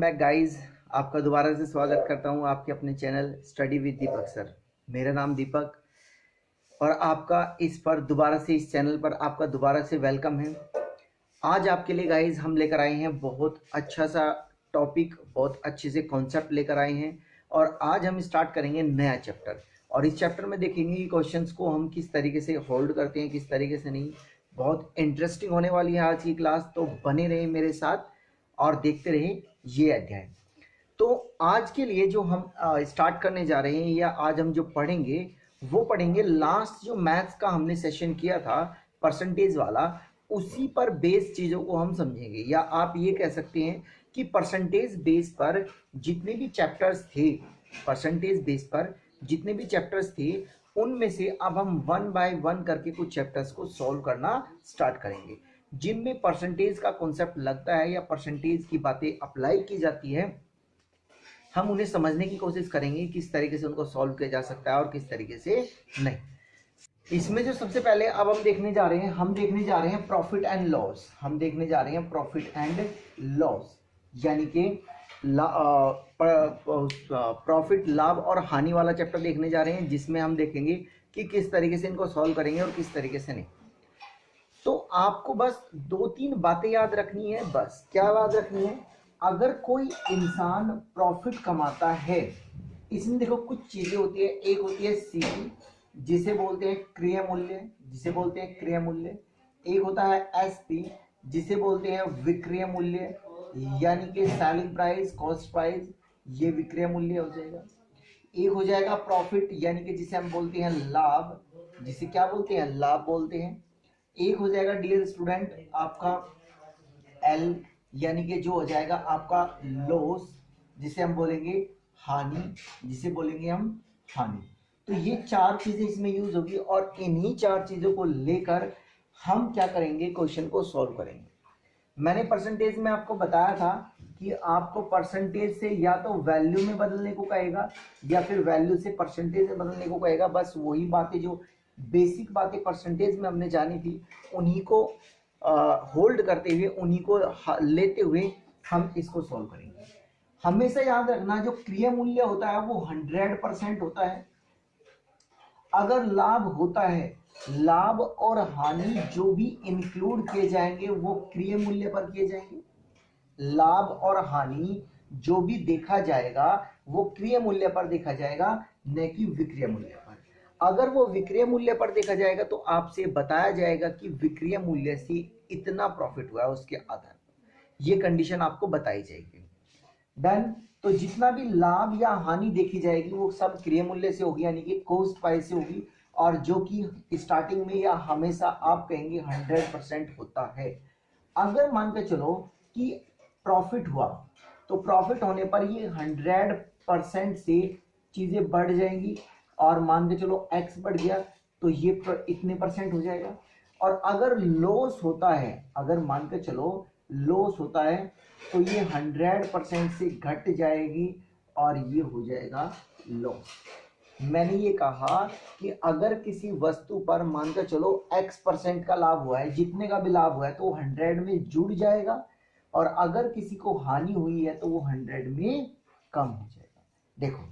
Back guys. आपका दोबारा से स्वागत करता हूं आपके अपने channel study with Deepak sir. मेरा नाम दीपक और आपका इस चैनल पर आपका दोबारा से वेलकम है। आज आपके लिए गाइस हम लेकर आए हैं बहुत अच्छा सा टॉपिक, बहुत अच्छे से कॉन्सेप्ट लेकर आए हैं और आज हम स्टार्ट करेंगे नया चैप्टर। और इस चैप्टर में देखेंगे कि क्वेश्चंस को हम किस तरीके से होल्ड करते हैं, किस तरीके से नहीं। बहुत इंटरेस्टिंग होने वाली है आज की क्लास, तो बने रहें मेरे साथ और देखते रहें ये अध्याय। तो आज के लिए जो हम स्टार्ट करने जा रहे हैं या आज हम जो पढ़ेंगे वो पढ़ेंगे लास्ट जो मैथ्स का हमने सेशन किया था परसेंटेज वाला, उसी पर बेस चीज़ों को हम समझेंगे। या आप ये कह सकते हैं कि परसेंटेज बेस पर जितने भी चैप्टर्स थे, परसेंटेज बेस पर जितने भी चैप्टर्स थे उनमें से अब हम वन बाय वन करके कुछ चैप्टर्स को सॉल्व करना स्टार्ट करेंगे, जिनमें परसेंटेज का कॉन्सेप्ट लगता है या परसेंटेज की बातें अप्लाई की जाती है। हम उन्हें समझने की कोशिश करेंगे किस तरीके से उनको सॉल्व किया जा सकता है और किस तरीके से नहीं। इसमें जो सबसे पहले अब हम देखने जा रहे हैं प्रॉफिट एंड लॉस। हम देखने जा रहे हैं प्रॉफिट एंड लॉस, यानी कि प्रॉफिट, लाभ और हानि वाला चैप्टर देखने जा रहे हैं, जिसमें हम देखेंगे कि किस तरीके से इनको सॉल्व करेंगे और किस तरीके से नहीं। तो आपको बस दो तीन बातें याद रखनी है। बस क्या याद रखनी है? अगर कोई इंसान प्रॉफिट कमाता है, इसमें देखो कुछ चीजें होती है। एक होती है सी, जिसे बोलते हैं क्रय मूल्य, एक होता है एसपी, जिसे बोलते हैं विक्रय मूल्य, यानी कि सेलिंग प्राइस, कॉस्ट प्राइस, ये विक्रय मूल्य हो जाएगा। एक हो जाएगा प्रॉफिट, यानी कि जिसे हम बोलते हैं लाभ, जिसे क्या बोलते हैं? लाभ बोलते हैं। एक हो जाएगा डियर स्टूडेंट आपका एल, यानी कि जो हो जाएगा आपका लॉस, जिसे हम बोलेंगे हानि, तो ये चार चीजें इसमें यूज होगी और इन्हीं चार चीजों को लेकर हम क्या करेंगे, क्वेश्चन को सॉल्व करेंगे। मैंने परसेंटेज में आपको बताया था कि आपको परसेंटेज से या तो वैल्यू में बदलने को कहेगा या फिर वैल्यू से परसेंटेज में बदलने को कहेगा। बस वही बातें, जो बेसिक बातें परसेंटेज में हमने जानी थी, उन्हीं को होल्ड करते हुए, उन्हीं को लेते हुए हम इसको सॉल्व करेंगे। हमेशा याद रखना, जो क्रय मूल्य होता है वो 100% होता है। अगर लाभ होता है, लाभ और हानि जो भी इंक्लूड किए जाएंगे वो क्रय मूल्य पर किए जाएंगे। लाभ और हानि जो भी देखा जाएगा वो क्रय मूल्य पर देखा जाएगा, न कि विक्रय मूल्य पर। अगर वो विक्रय मूल्य पर देखा जाएगा तो आपसे बताया जाएगा कि विक्रय मूल्य से इतना प्रॉफिट हुआ है, उसके आधार पर ये कंडीशन आपको बताई जाएगी। डन। तो जितना भी लाभ या हानि देखी जाएगी वो सब क्रय मूल्य से होगी, यानी कि कॉस्ट प्राइस से होगी, और जो कि स्टार्टिंग में या हमेशा आप कहेंगे 100% होता है। अगर मान के चलो कि प्रॉफिट हुआ, तो प्रॉफिट होने पर ये 100% से चीजें बढ़ जाएंगी, और मान के चलो x बढ़ गया तो ये इतने परसेंट हो जाएगा। और अगर लॉस होता है, अगर मान के चलो लॉस होता है, तो ये 100% से घट जाएगी और ये हो जाएगा लॉस। मैंने ये कहा कि अगर किसी वस्तु पर मान के चलो x% का लाभ हुआ है, जितने का भी लाभ हुआ है, तो 100 में जुड़ जाएगा, और अगर किसी को हानि हुई है तो वो 100 में कम हो जाएगा। देखो,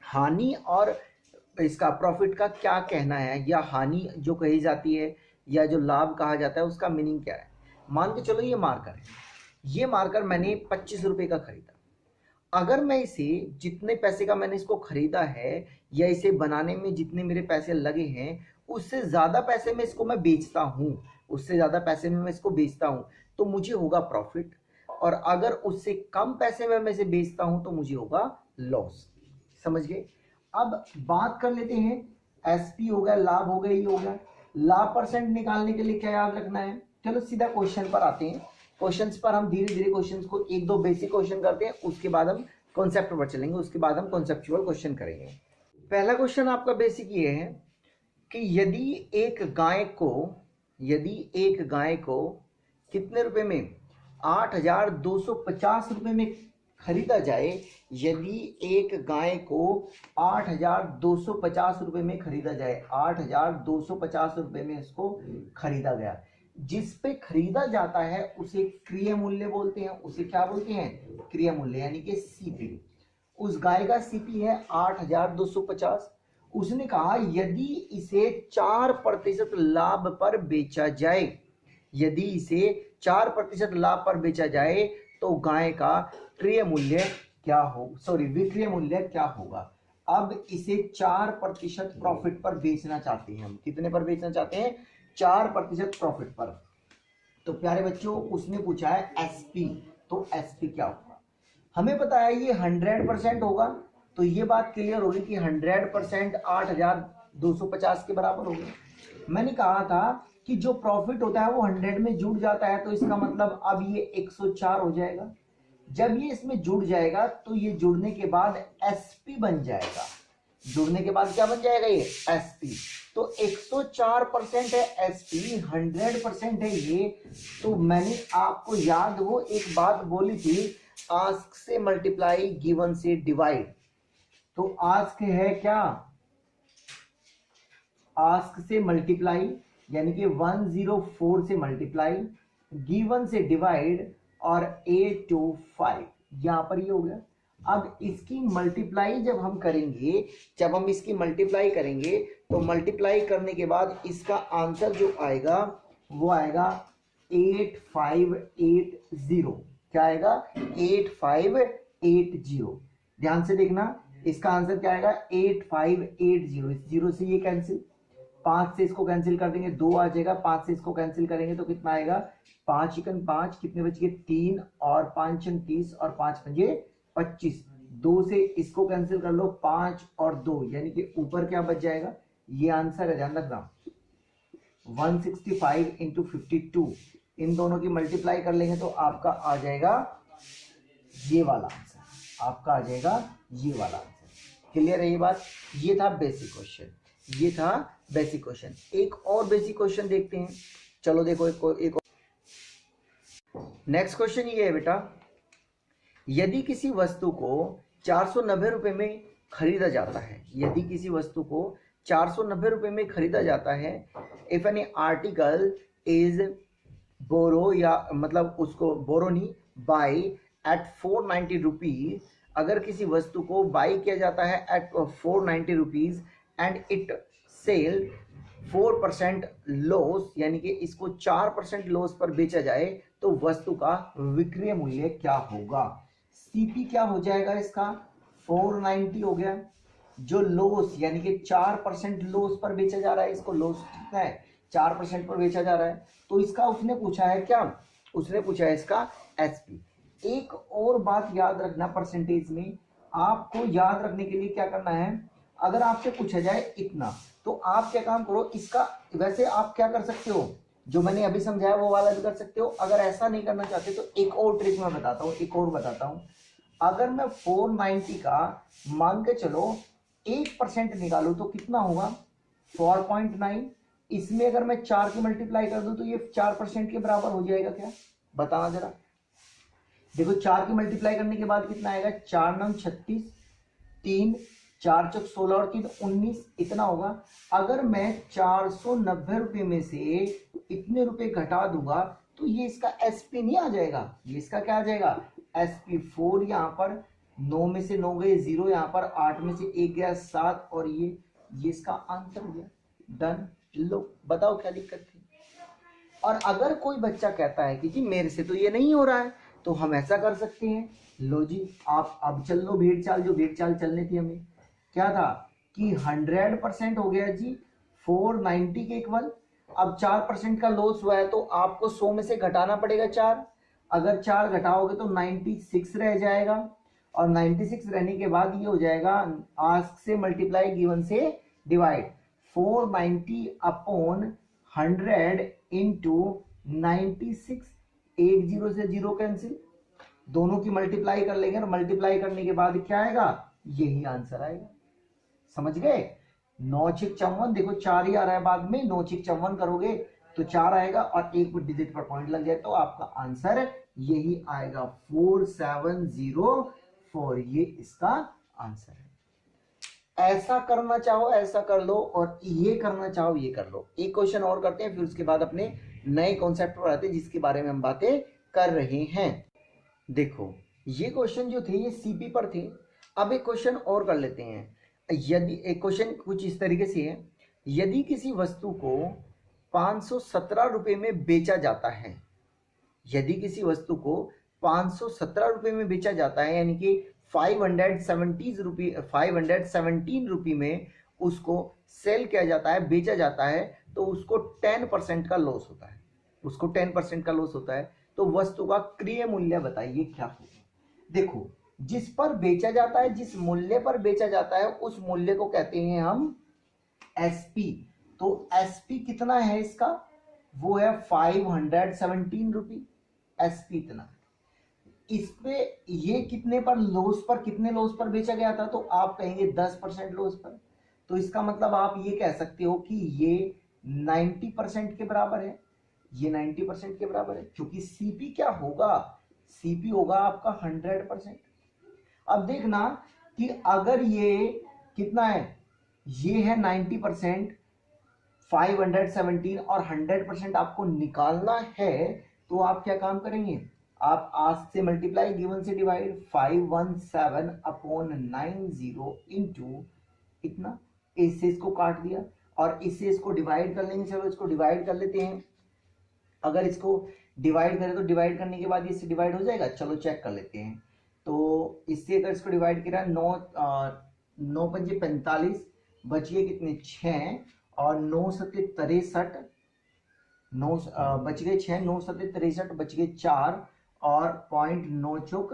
हानि और इसका प्रॉफिट का क्या कहना है, या हानि जो कही जाती है या जो लाभ कहा जाता है, उसका मीनिंग क्या है। मान के चलो ये मार्कर है, ये मार्कर मैंने 25 रुपए का खरीदा। अगर मैं इसे, जितने पैसे का मैंने इसको खरीदा है या इसे बनाने में जितने मेरे पैसे लगे हैं, उससे ज्यादा पैसे में इसको मैं बेचता हूं, तो मुझे होगा प्रॉफिट। और अगर उससे कम पैसे में मैं इसे बेचता हूं तो मुझे होगा लॉस। समझ गए? अब बात कर लेते हैं, एसपी हो गया, लाभ हो गया, ये हो गया। लाभ परसेंट निकालने के लिए क्या याद रखना है? चलो सीधा क्वेश्चन पर आते हैं। क्वेश्चंस पर हम धीरे धीरे क्वेश्चंस को एक दो बेसिक क्वेश्चन करते हैं, उसके बाद हम कॉन्सेप्ट पर चलेंगे, उसके बाद हम कॉन्सेप्चुअल क्वेश्चन करेंगे। पहला क्वेश्चन आपका बेसिक ये है कि यदि एक गाय को कितने रुपए में, 8,250 रुपए में खरीदा जाए, यदि एक गाय को 8,250 रुपए में खरीदा जाए, 8,250 रुपए में इसको खरीदा गया, जिस पे खरीदा जाता है उसे क्रय मूल्य बोलते हैं। उसे क्या बोलते हैं? क्रय मूल्य, यानी कि सीपी। उस गाय का सीपी है 8,250। उसने कहा यदि इसे 4% लाभ पर बेचा जाए, यदि इसे 4% लाभ पर बेचा जाए तो गाय का क्रय मूल्य क्या हो, सॉरी विक्रय मूल्य क्या होगा। अब इसे 4% प्रॉफिट पर बेचना चाहते हैं हम। कितने पर बेचना चाहते हैं? 4% प्रॉफिट पर। तो प्यारे बच्चों उसने पूछा है एसपी, तो एसपी क्या होगा? हमें पता है ये 100% होगा, तो ये बात क्लियर होगी कि 100% 8,250 के बराबर होगी। मैंने कहा था कि जो प्रॉफिट होता है वो 100 में जुड़ जाता है, तो इसका मतलब अब ये 104 हो जाएगा। जब ये इसमें जुड़ जाएगा तो ये जुड़ने के बाद एसपी बन जाएगा। जुड़ने के बाद क्या बन जाएगा? ये एसपी। तो 104% है एसपी, 100% है ये। तो मैंने आपको याद वो एक बात बोली थी, आस्क से मल्टीप्लाई, गिवन से डिवाइड। तो आस्क है क्या? आस्क से मल्टीप्लाई यानी कि 104 से मल्टीप्लाई, गिवन से डिवाइड और 8 to 5, यहां पर ये हो गया। अब इसकी मल्टीप्लाई जब हम करेंगे, जब हम इसकी मल्टीप्लाई करेंगे तो मल्टीप्लाई करने के बाद इसका आंसर जो आएगा वो आएगा 8580। क्या आएगा? 8580। ध्यान से देखना, इसका आंसर क्या आएगा? 8580। इस जीरो से ये कैंसिल, 5 से इसको कैंसिल कर देंगे 2 आ जाएगा, 5 से इसको कैंसिल करेंगे तो कितना आएगा? 5 एकन 5, कितने बच गए? 3 और 5 30 और 5 पंजे 25। 2 से इसको कैंसिल कर लो, 5 और 2 यानी कि ऊपर क्या बच जाएगा? ये आंसर है, ध्यान रखना 165 इंटू 52। इन दोनों की मल्टीप्लाई कर लेंगे तो आपका आ जाएगा ये वाला आंसर, आपका आ जाएगा ये वाला आंसर। क्लियर है ये बात? ये था बेसिक क्वेश्चन, ये था बेसिक क्वेश्चन। एक और बेसिक क्वेश्चन देखते हैं। चलो देखो एक नेक्स्ट क्वेश्चन ये है बेटा, यदि किसी वस्तु को 490 रुपए में खरीदा जाता है, यदि किसी वस्तु को 490 रुपए में खरीदा जाता है, इफ एनी आर्टिकल इज बोरो, या मतलब उसको बोरो नहीं, बाई एट 490 रुपीज, अगर किसी वस्तु को बाई किया जाता है at 490 rupees and it sell 4% loss, यानी कि इसको 4% लॉस पर बेचा जाए तो वस्तु का विक्रय मूल्य क्या होगा? सीपी क्या हो जाएगा इसका? 490 हो गया। जो लॉस यानी कि 4% लॉस पर बेचा जा रहा है, इसको लॉस कितना है? 4% पर बेचा जा रहा है, तो इसका उसने पूछा है क्या? उसने पूछा है इसका एसपी। एक और बात याद रखना, परसेंटेज में आपको याद रखने के लिए क्या करना है, अगर आपसे पूछा जाए इतना तो आप क्या काम करो, इसका वैसे आप क्या कर सकते हो, जो मैंने अभी समझाया वो वाला भी कर सकते हो। अगर ऐसा नहीं करना चाहते तो एक और ट्रिक मैं बताता हूँ, एक और बताता हूँ। अगर मैं 490 का मान के चलो 1% निकालू तो कितना होगा? 4.9। इसमें अगर मैं 4 की मल्टीप्लाई कर दूं तो ये 4% के बराबर हो जाएगा क्या? बताना जरा। देखो 4 की मल्टीप्लाई करने के बाद कितना आएगा? 4 9 36, 3 4 चौक 16 और 3 19, इतना होगा। अगर मैं 490 रुपए में से इतने रुपए घटा दूंगा तो ये इसका एसपी नहीं आ जाएगा, ये इसका क्या आ जाएगा? एसपी 4। यहाँ पर 9 में से 9 गए 0, यहाँ पर 8 में से 1 गया 7, और ये इसका आंसर हो गया। डन। लो बताओ क्या दिक्कत थी? और अगर कोई बच्चा कहता है कि जी मेरे से तो ये नहीं हो रहा है, तो हम ऐसा कर सकते हैं, लो जी आप अब चल लो भेड़ चाल, जो भेड़ चाल चलनी थी हमें। क्या था कि 100% हो गया जी 490 के इक्वल। अब 4% का लॉस हुआ है तो आपको 100 में से घटाना पड़ेगा 4। अगर 4 घटाओगे तो 96 रह जाएगा, और 96 रहने के बाद ये हो जाएगा आस्क से मल्टीप्लाई, गिवन से डिवाइड। 490 अपॉन 100 इंटू 96, 1 0 से 0 कैंसिल, दोनों की मल्टीप्लाई कर लेंगे, और मल्टीप्लाई करने के बाद क्या आएगा? यही आंसर आएगा। समझ गए? 9 6 54, देखो 4 ही आ रहा है बाद में, 9 6 54 करोगे तो 4 आएगा, और एक डिजिट पर पॉइंट लग जाए तो आपका आंसर यही आएगा 4704। ये इसका आंसर है। ऐसा करना चाहो ऐसा कर लो, और ये करना चाहो ये कर लो। एक क्वेश्चन और करते हैं, फिर उसके बाद अपने नए कॉन्सेप्ट पर आते हैं जिसके बारे में हम बातें कर रहे हैं। देखो ये क्वेश्चन जो थे ये सीपी पर थे। अब एक क्वेश्चन और कर लेते हैं। यदि एक क्वेश्चन कुछ इस तरीके से है, यदि किसी वस्तु को 517 रुपए में बेचा जाता है, यदि किसी वस्तु को 517 रुपए में बेचा जाता है, यानी कि 517 रुपये में उसको सेल किया जाता है, बेचा जाता है, तो उसको 10% का लॉस होता है, उसको 10% का लॉस होता है। तो वस्तु का क्रय मूल्य बताइए क्या होगा। देखो जिस पर बेचा जाता है, जिस मूल्य पर बेचा जाता है, उस मूल्य को कहते हैं हम एसपी। तो एसपी कितना है इसका, वो है 517 रुपये। एसपी इतना, इस पे ये कितने पर लॉस पर, कितने लॉस पर बेचा गया था, तो आप कहेंगे 10% लॉस पर। तो इसका मतलब आप ये कह सकते हो कि ये 90% के बराबर है, ये 90% के बराबर है, क्योंकि सीपी क्या होगा, सीपी होगा आपका 100%। अब देखना कि अगर ये कितना है, ये है 90%, 517 और 100% आपको निकालना है, तो आप क्या काम करेंगे, आप आस्क से मल्टीप्लाई, गिवन से डिवाइड, 517/90 इंटू इतना, इससे इसको काट दिया और इससे इसको डिवाइड कर लेंगे। चलो इसको डिवाइड कर लेते हैं। अगर इसको डिवाइड करें तो डिवाइड करने के बाद इससे डिवाइड हो जाएगा, चलो चेक कर लेते हैं। तो इससे अगर इसको डिवाइड किया, 9 पंजे 45, बच गए कितने 6, और 9 सत्ते 63, 9 बच गए 6, 9 सत्ते 63, बच गए 4, और 0.9 चौक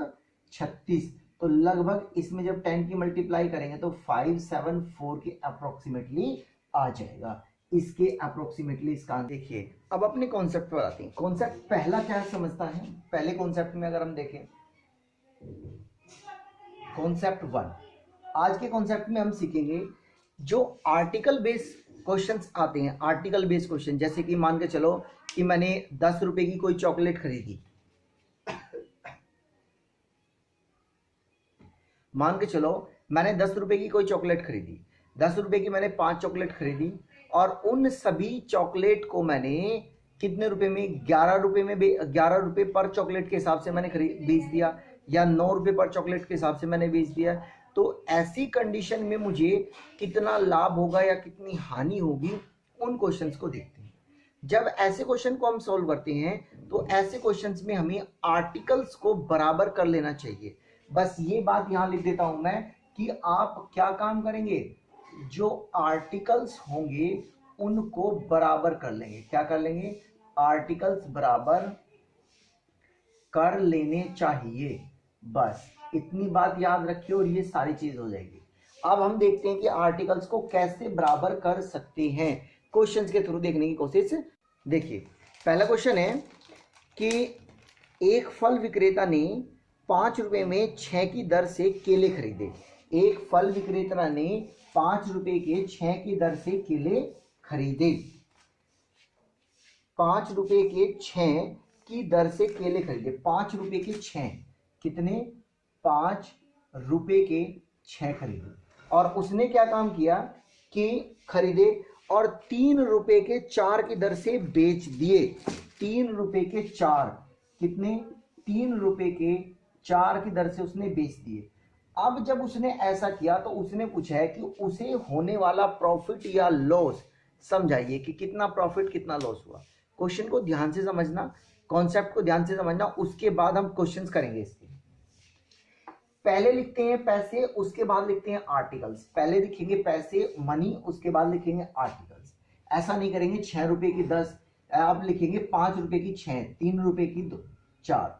36। तो लगभग इसमें जब 10 की मल्टीप्लाई करेंगे तो 574 के अप्रोक्सीमेटली आ जाएगा, इसके अप्रोक्सीमेटली इसका। देखिए अब अपने कॉन्सेप्ट पर आते हैं। कॉन्सेप्ट पहला क्या समझता है, पहले कॉन्सेप्ट में अगर हम देखें, कॉन्सेप्ट 1, आज के कॉन्सेप्ट में हम सीखेंगे जो आर्टिकल बेस्ड क्वेश्चंस आते हैं। आर्टिकल बेस्ड क्वेश्चन, जैसे कि मान के चलो कि मैंने 10 रुपए की कोई चॉकलेट खरीदी, मान के चलो मैंने 10 रुपए की कोई चॉकलेट खरीदी, 10 रुपए की मैंने 5 चॉकलेट खरीदी, और उन सभी चॉकलेट को मैंने कितने रुपए में, 11 रुपए में, 11 रुपए पर चॉकलेट के हिसाब से मैंने बेच दिया, या 9 रुपए पर चॉकलेट के हिसाब से मैंने बेच दिया। तो ऐसी कंडीशन में मुझे कितना लाभ होगा या कितनी हानि होगी, उन क्वेश्चंस को देखते हैं। जब ऐसे क्वेश्चन को हम सॉल्व करते हैं तो ऐसे क्वेश्चंस में हमें आर्टिकल्स को बराबर कर लेना चाहिए। बस ये बात यहां लिख देता हूं मैं कि आप क्या काम करेंगे, जो आर्टिकल्स होंगे उनको बराबर कर लेंगे। क्या कर लेंगे, आर्टिकल्स बराबर कर लेने चाहिए। बस इतनी बात याद रखिए और ये सारी चीज हो जाएगी। अब हम देखते हैं कि आर्टिकल्स को कैसे बराबर कर सकते हैं, क्वेश्चंस के थ्रू देखने की कोशिश। देखिए पहला क्वेश्चन है कि एक फल विक्रेता ने 5 रुपए में 6 की दर से केले खरीदे। एक फल विक्रेता ने 5 रुपए के 6 की दर से केले खरीदे। 5 रुपए के 6 की दर से केले खरीदे। 5 रुपए के 6 कितने, 5 रुपए के 6 खरीदे, और उसने क्या काम किया कि खरीदे और 3 रुपए के 4 की दर से बेच दिए। 3 रुपए के 4 कितने, 3 रुपए के 4 की दर से उसने बेच दिए। अब जब उसने ऐसा किया तो उसने पूछा है कि उसे होने वाला प्रॉफिट या लॉस समझाइए कि कितना प्रॉफिट कितना लॉस हुआ। क्वेश्चन को ध्यान से समझना, कॉन्सेप्ट को ध्यान से समझना, उसके बाद हम क्वेश्चंस करेंगे इसके। पहले लिखते हैं पैसे, उसके बाद लिखते हैं आर्टिकल्स। पहले लिखेंगे पैसे मनी, उसके बाद लिखेंगे आर्टिकल्स। ऐसा नहीं करेंगे 6 रुपए की 10, अब लिखेंगे 5 रुपए की 6, 3 रुपए की 4।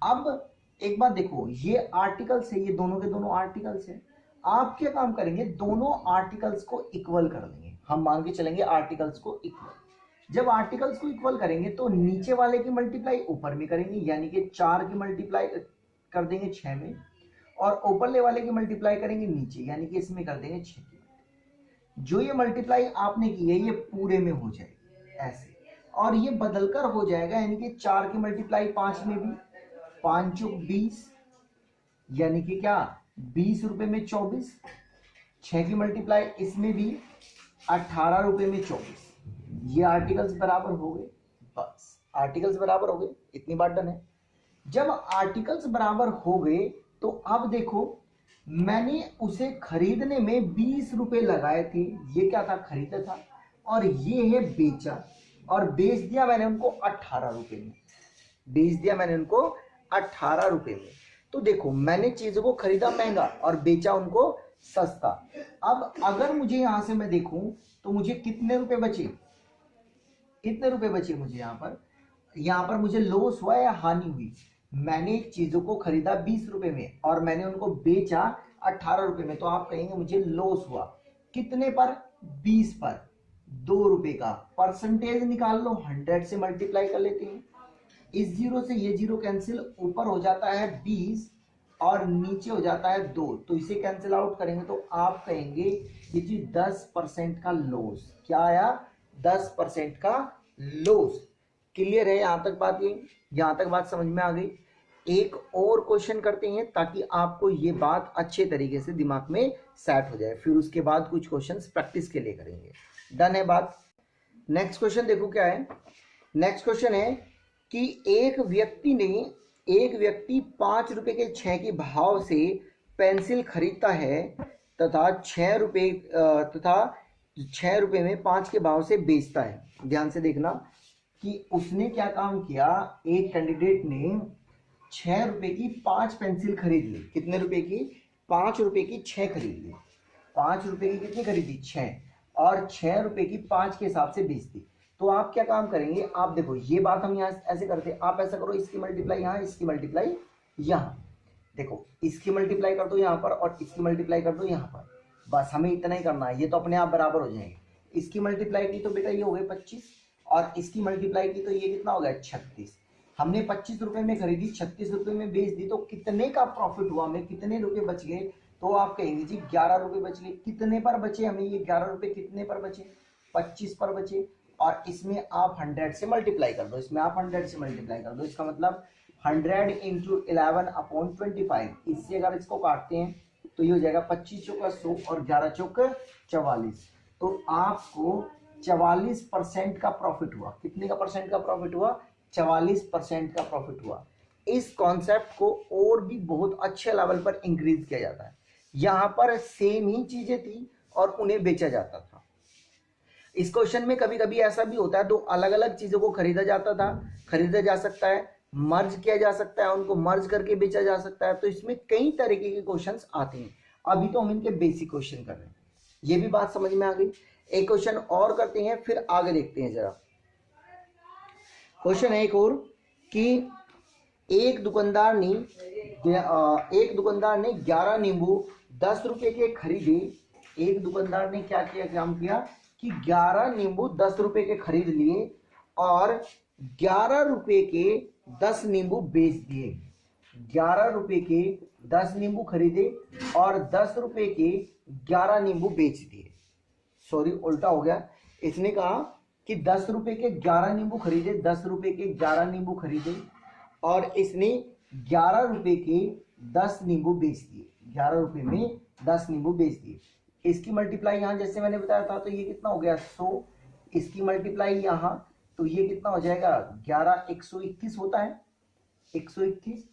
अब एक बात देखो, ये आर्टिकल्स है, ये दोनों के दोनों आर्टिकल्स है। आप क्या काम करेंगे, दोनों आर्टिकल्स को इक्वल कर लेंगे। हम मान के चलेंगे आर्टिकल्स को इक्वल। जब आर्टिकल्स को इक्वल करेंगे तो नीचे वाले की मल्टीप्लाई ऊपर में करेंगे, यानी कि 4 की मल्टीप्लाई कर देंगे 6 में, और ऊपरले वाले की मल्टीप्लाई करेंगे नीचे, यानी कि इसमें कर देंगे 6 की। जो ये मल्टीप्लाई आपने की है ये पूरे में हो जाएगी ऐसे, और ये बदलकर हो जाएगा, यानी कि 4 की मल्टीप्लाई 5 में भी, 5 चौक 20, यानी कि क्या 20 रुपए में 24, 6 की मल्टीप्लाई इसमें भी 18 रुपए में 24, ये आर्टिकल्स बराबर हो गए। बस आर्टिकल्स बराबर हो गए, इतनी बात डन है। जब आर्टिकल्स बराबर हो गए तो अब देखो मैंने उसे खरीदने में 20 रुपए लगाए थे, ये क्या था, खरीदा था, और ये है बेचा, और बेच दिया मैंने उनको 18 रुपए में, बेच दिया मैंने उनको 18 रुपए में। तो देखो मैंने चीजों को खरीदा महंगा और बेचा उनको सस्ता। अब अगर मुझे यहां से मैं देखूं तो मुझे कितने रुपए बचे, कितने रुपए बचे मुझे यहाँ पर मुझे लॉस हुआ या हानि हुई? मैंने चीजों को खरीदा 20 रुपए में और मैंने उनको बेचा 18 रुपए में, तो आप कहेंगे मुझे लॉस हुआ। कितने पर? 20 पर, 2 रुपए का। परसेंटेज निकाल लो, 100 से मल्टीप्लाई कर लेते हैं। इस जीरो से ये जीरो कैंसिल, ऊपर हो जाता है 20 और नीचे हो जाता है 2, तो इसे कैंसिल आउट करेंगे तो आप कहेंगे ये जी 10% का लॉस। क्या आया? 10% का लॉस। क्लियर है यहां तक बात? ये यहां तक बात समझ में आ गई? एक और क्वेश्चन करते हैं ताकि आपको ये बात अच्छे तरीके से दिमाग में सेट हो जाए, फिर उसके बाद कुछ क्वेश्चंस प्रैक्टिस के लिए करेंगे। डन है बात? नेक्स्ट क्वेश्चन देखो क्या है। नेक्स्ट क्वेश्चन है कि एक व्यक्ति 5 रुपए के 6 के भाव से पेंसिल खरीदता है तथा 6 रुपए में 5 के भाव से बेचता है। ध्यान से देखना कि उसने क्या काम किया, एक कैंडिडेट ने 6 रुपए की 5 पेंसिल खरीद ली। कितने रुपए की? 5 रुपए की 6 खरीद ली। 5 रुपए की कितनी खरीदी? 6, और 6 रुपए की 5 के हिसाब से बेच दी। तो आप क्या काम करेंगे, आप देखो ये बात हम यहाँ ऐसे करते हैं, आप ऐसा करो, इसकी मल्टीप्लाई यहाँ, इसकी मल्टीप्लाई यहाँ। देखो इसकी मल्टीप्लाई कर दो यहाँ पर और इसकी मल्टीप्लाई कर दो यहाँ पर, बस हमें इतना ही करना है, ये तो अपने आप बराबर हो जाएंगे। इसकी मल्टीप्लाई की तो बेटा ये हो गए 25, और इसकी मल्टीप्लाई की तो ये कितना हो गया? 36। हमने 25 रुपए में खरीदी, 36 रुपए में बेच दी, तो कितने का प्रॉफिट हुआ, हमें कितने रुपए बच गए? तो आप कहेंगे जी 11 रुपए बच गए। कितने पर बचे हमें ये 11 रुपए? कितने पर बचे? 25 पर बचे। और इसमें आप 100 से मल्टीप्लाई कर दो, इसमें आप 100 से मल्टीप्लाई कर दो, इसका मतलब 100 इंटू 11/25। इससे अगर इसको काटते हैं तो ये हो जाएगा 25 चौका 100 और 11 चौक 44। तो आपको 44% का प्रॉफिट हुआ। कितने का परसेंट का प्रॉफिट हुआ? 44% का प्रॉफिट हुआ। इस कॉन्सेप्ट को और भी बहुत अच्छे लेवल पर इंक्रीज किया जाता है। यहां पर सेम ही चीजें थी और उन्हें बेचा जाता था। इस क्वेश्चन में कभी कभी ऐसा भी होता है, दो अलग अलग चीजों को खरीदा जा सकता है, मर्ज किया जा सकता है, उनको मर्ज करके बेचा जा सकता है। तो इसमें कई तरीके के क्वेश्चंस आते हैं। अभी तो हम इनके बेसिक क्वेश्चन कर रहे हैं, ये भी बात समझ में आ गई। एक क्वेश्चन और करते हैं, फिर आगे देखते हैं। जरा क्वेश्चन है एक और कि एक दुकानदार ने 11 नींबू 10 रुपए के खरीदे। एक दुकानदार ने क्या किया, काम किया कि 11 नींबू 10 रुपए के खरीद लिए और 11 रुपए के 10 नींबू बेच दिए। 11 रुपए के 10 नींबू खरीदे और 10 रुपए के 11 नींबू बेच दिए। सॉरी उल्टा हो गया। इसने कहा कि 10 रुपए के 11 नींबू खरीदे, 10 रुपए के 11 नींबू खरीदे और इसने 11 रुपए के 10 नींबू बेच दिए। 11 रुपए में 10 नींबू बेच दिए। इसकी मल्टीप्लाई यहाँ जैसे मैंने बताया था, तो ये कितना हो गया 100। इसकी मल्टीप्लाई यहाँ, तो ये कितना हो जाएगा 11 121 होता है, 121।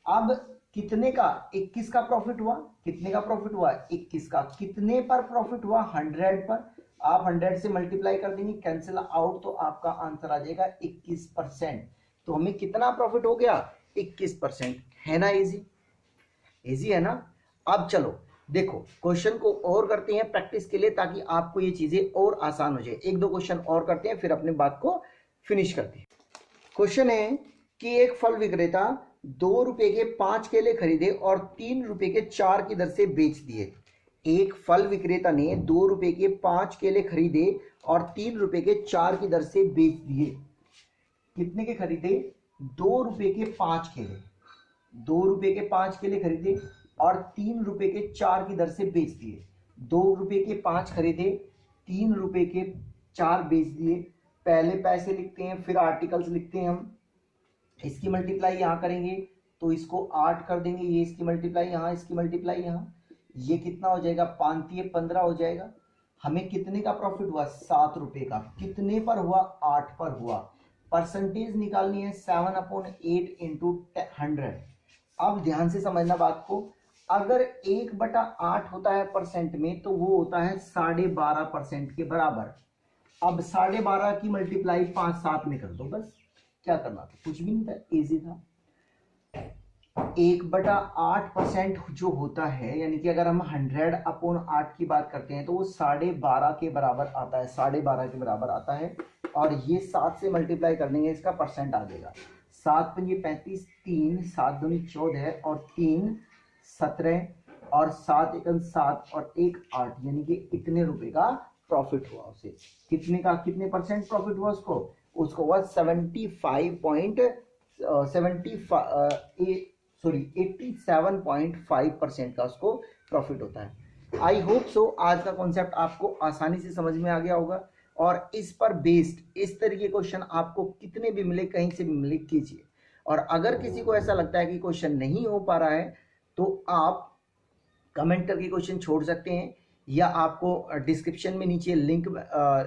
अब कितने का? 21 का प्रॉफिट हुआ। कितने का प्रॉफिट हुआ? 21 का। कितने पर प्रॉफिट हुआ? 100 पर। आप 100 से मल्टीप्लाई कर देंगे, कैंसिल आउट, तो आपका आंसर आ जाएगा 21%। तो हमें कितना प्रॉफिट हो गया? 21%। है ना इजी? इजी है ना? अब चलो देखो क्वेश्चन को और करते हैं प्रैक्टिस के लिए, ताकि आपको ये चीजें और आसान हो जाए। एक दो क्वेश्चन और करते हैं, फिर अपने बात को फिनिश करते हैं। क्वेश्चन है कि एक फल विक्रेता 2 रुपए के 5 केले खरीदे और 3 रुपए के 4 की दर से बेच दिए। एक फल विक्रेता ने 2 रुपए के 5 केले खरीदे और 3 रुपए के 4 की दर से बेच दिए। कितने के खरीदे? 2 रुपए के 5 केले। 2 रुपए के 5 केले खरीदे और 3 रुपए के 4 की दर से बेच दिए। 2 रुपए के 5 खरीदे, 3 रुपए के 4 बेच दिए। पहले पैसे लिखते हैं, फिर आर्टिकल्स लिखते हैं हम। इसकी मल्टीप्लाई यहाँ करेंगे तो इसको 8 कर देंगे, ये इसकी मल्टीप्लाई यहाँ, इसकी मल्टीप्लाई यहाँ। ये कितना हो जाएगा, 5 15 हो जाएगा। हमें कितने का प्रॉफिट हुआ, 7 रुपए का। कितने पर हुआ, 8 पर हुआ। परसेंटेज निकालनी है 7/8 इंटू 100। अब ध्यान से समझना बात को, अगर 1/8 होता है परसेंट में तो वो होता है 12.5% के बराबर। अब 12.5 की मल्टीप्लाई 5 7 में कर दो, बस क्या करना था, कुछ भी नहीं था, इजी था। 1/8% जो होता है, यानी कि अगर हम 100/8 की बात करते हैं तो वो 12.5 के बराबर आता है, 12.5 के बराबर आता है। और ये 7 से मल्टीप्लाई कर देंगे, इसका परसेंट आ जाएगा। 7 पंजे 35, 3 7 दूनी 14 और 3 17 और 7 एकम 7 और 1 8, यानी कि इतने रुपए का प्रॉफिट हुआ उसे। कितने का, कितने परसेंट प्रॉफिट हुआ उसको हुआ 87.5% का उसको प्रॉफिट होता है। आई होप सो आज का कॉन्सेप्ट आपको आसानी से समझ में आ गया होगा, और इस पर बेस्ड इस तरह के क्वेश्चन आपको कितने भी मिले, कहीं से भी मिले, कीजिए। और अगर किसी को ऐसा लगता है कि क्वेश्चन नहीं हो पा रहा है तो आप कमेंट करके क्वेश्चन छोड़ सकते हैं, या आपको डिस्क्रिप्शन में नीचे लिंक,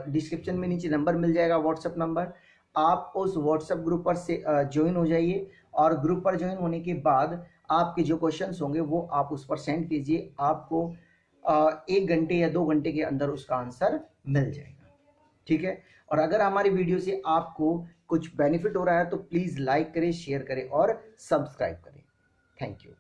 डिस्क्रिप्शन में नीचे नंबर मिल जाएगा, व्हाट्सएप नंबर। आप उस व्हाट्सएप ग्रुप पर से ज्वाइन हो जाइए, और ग्रुप पर ज्वाइन होने के बाद आपके जो क्वेश्चंस होंगे वो आप उस पर सेंड कीजिए। आपको 1 घंटे या 2 घंटे के अंदर उसका आंसर मिल जाएगा, ठीक है। और अगर हमारी वीडियो से आपको कुछ बेनिफिट हो रहा है तो प्लीज़ लाइक करें, शेयर करें और सब्सक्राइब करें। Thank you.